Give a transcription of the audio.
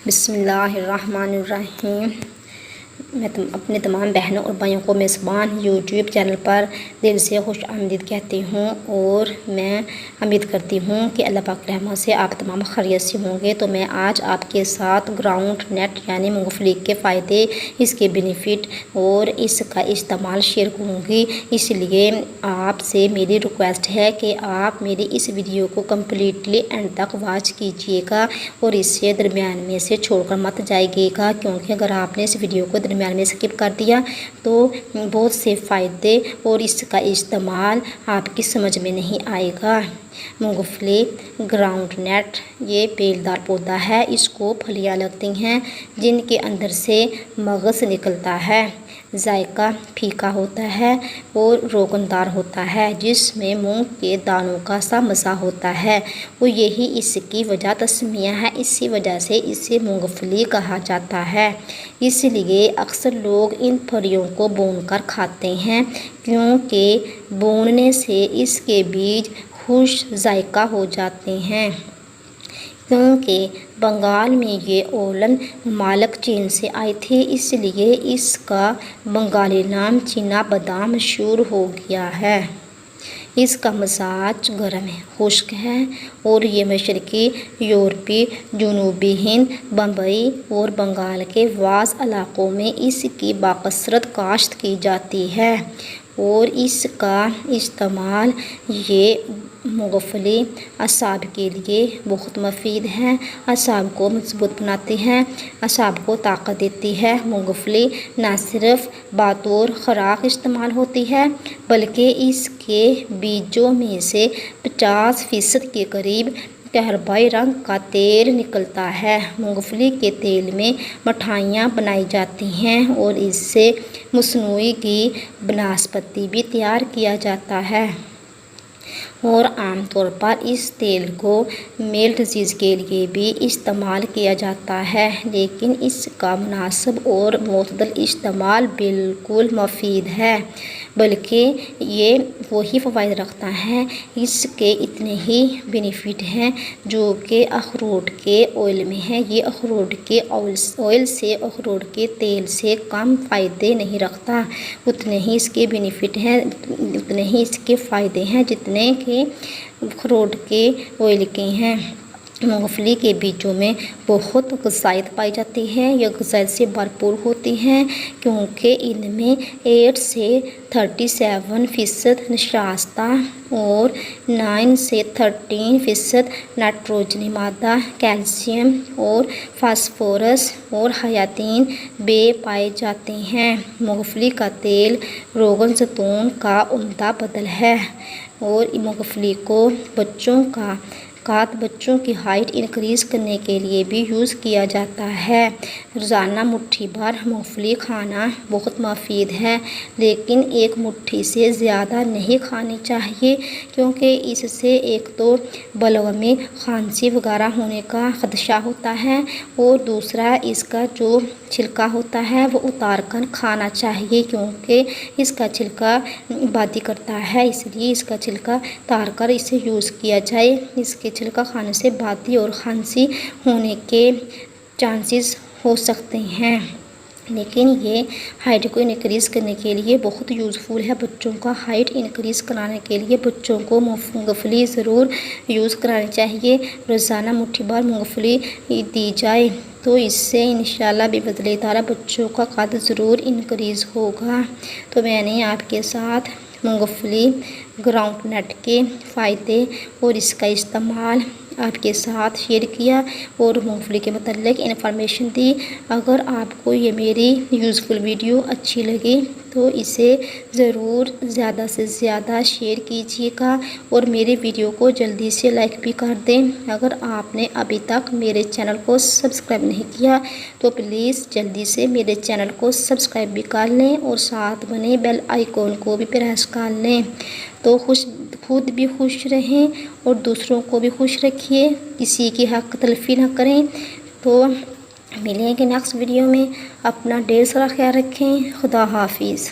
بسم اللہ الرحمن الرحیم۔ میں اپنے تمام بہنوں اور بھائیوں کو میزبان یوٹیوب چینل پر دل سے خوش آمدید کہتی ہوں، اور میں امید کرتی ہوں کہ اللہ پاک کی رحمت سے آپ تمام خیریت سے ہوں گے۔ تو میں آج آپ کے ساتھ گراؤنڈ نٹ یعنی مونگ پھلی کے فائدے، اس کے بینیفٹ اور اس کا استعمال شیئر کروں گی۔ اس لیے آپ سے میری ریکویسٹ ہے کہ آپ میری اس ویڈیو کو کمپلیٹلی اینڈ تک واچ کیجیے گا اور اسے درمیان میں سے چھوڑ کر مت جائیے گا، کیونکہ اگر آپ نے اس ویڈیو کو درمیان میں سکپ کر دیا تو بہت سے فائدے اور اس کا استعمال آپ کی سمجھ میں نہیں آئے گا۔ مونگ پھلی گراؤنڈ نٹ یہ بیل دار پودا ہے۔ اس کو پھلیاں لگتی ہیں جن کے اندر سے مغز نکلتا ہے۔ ذائقہ پھیکا ہوتا ہے اور روغندار ہوتا ہے، جس میں مونگ کے دانوں کا سا مزہ ہوتا ہے، وہ یہی اس کی وجہ تسمیہ ہے۔ اسی وجہ سے اسے مونگ پھلی کہا جاتا ہے۔ اس لیے اکثر لوگ ان پھلیوں کو بھون کر کھاتے ہیں، کیونکہ بھوننے سے اس کے بیج خوش ذائقہ ہو جاتے ہیں۔ کیونکہ بنگال میں یہ اولن ممالک چین سے آئی تھی، اس لیے اس کا بنگالی نام چینا بادام مشہور ہو گیا ہے۔ اس کا مزاج گرم خشک ہے اور یہ مشرقی یورپی، جنوبی ہند، بمبئی اور بنگال کے بعض علاقوں میں اس کی باکثرت کاشت کی جاتی ہے، اور اس کا استعمال یہ مونگ پھلی اعصاب کے لیے بہت مفید ہے۔ اعصاب کو مضبوط بناتی ہے، اعصاب کو طاقت دیتی ہے۔ مونگ پھلی نہ صرف بطور خوراک استعمال ہوتی ہے، بلکہ اس کے بیجوں میں سے 50% کے قریب قہوہائی رنگ کا تیل نکلتا ہے۔ مونگ پھلی کے تیل میں مٹھائیاں بنائی جاتی ہیں اور اس سے مصنوعی گھی بنسپتی بھی تیار کیا جاتا ہے، اور عام طور پر اس تیل کو میل ڈیزیز کے لیے بھی استعمال کیا جاتا ہے، لیکن اس کا مناسب اور معتدل استعمال بالکل مفید ہے، بلکہ یہ وہی فوائد رکھتا ہے۔ اس کے اتنے ہی بینیفٹ ہیں جو کہ اخروٹ کے آئل میں ہیں۔ یہ اخروٹ کے آئل سے، اخروٹ کے تیل سے کم فائدے نہیں رکھتا۔ اتنے ہی اس کے بینیفٹ ہیں، اتنے ہی اس کے فائدے ہیں جتنے کہ اخروٹ کے آئل کے ہیں۔ مونگ پھلی کے بیجوں میں بہت غذائیت پائی جاتی ہے۔ یہ غذائیت سے بھرپور ہوتی ہیں، کیونکہ ان میں 8 سے 37% نشاستہ اور 9 سے 13% نائٹروجنی مادہ، کیلشیم اور فاسفورس اور حیاتین بے پائے جاتے ہیں۔ مونگ پھلی کا تیل روغن زیتون کا عمدہ بدل ہے، اور مونگ پھلی کو بچوں کی ہائٹ انکریز کرنے کے لیے بھی یوز کیا جاتا ہے۔ روزانہ مٹھی بھر مونگ پھلی کھانا بہت مفید ہے، لیکن ایک مٹھی سے زیادہ نہیں کھانی چاہیے، کیونکہ اس سے ایک تو بلغم میں کھانسی وغیرہ ہونے کا خدشہ ہوتا ہے، اور دوسرا اس کا جو چھلکا ہوتا ہے وہ اتار کر کھانا چاہیے، کیونکہ اس کا چھلکا بادی کرتا ہے۔ اس لیے اس کا چھلکا اتار کر اسے یوز کیا جائے۔ اس کے چھلکا کھانے سے بادی اور کھانسی ہونے کے چانسز ہو سکتے ہیں، لیکن یہ ہائٹ کو انکریز کرنے کے لیے بہت یوزفل ہے۔ بچوں کا ہائٹ انکریز کرانے کے لیے بچوں کو مونگ پھلی ضرور یوز کرانی چاہیے۔ روزانہ مٹھی بھر مونگ پھلی دی جائے تو اس سے انشاءاللہ بے فضل تعالیٰ بچوں کا قد ضرور انکریز ہوگا۔ تو میں نے آپ کے ساتھ مونگ پھلی گراؤنڈ نٹ کے فائدے اور اس کا استعمال آپ کے ساتھ شیئر کیا، اور مونگ پھلی کے متعلق انفارمیشن دی۔ اگر آپ کو یہ میری یوزفل ویڈیو اچھی لگی تو اسے ضرور زیادہ سے زیادہ شیئر کیجیے گا، اور میرے ویڈیو کو جلدی سے لائک بھی کر دیں۔ اگر آپ نے ابھی تک میرے چینل کو سبسکرائب نہیں کیا تو پلیز جلدی سے میرے چینل کو سبسکرائب بھی کر لیں، اور ساتھ بنے بیل آئیکن کو بھی پریس کر لیں، تو خود بھی خوش رہیں اور دوسروں کو بھی خوش رکھیے، کسی کی حق تلفی نہ کریں۔ تو ملیں گے نیکسٹ ویڈیو میں۔ اپنا ڈھیر سارا خیال رکھیں۔ خدا حافظ۔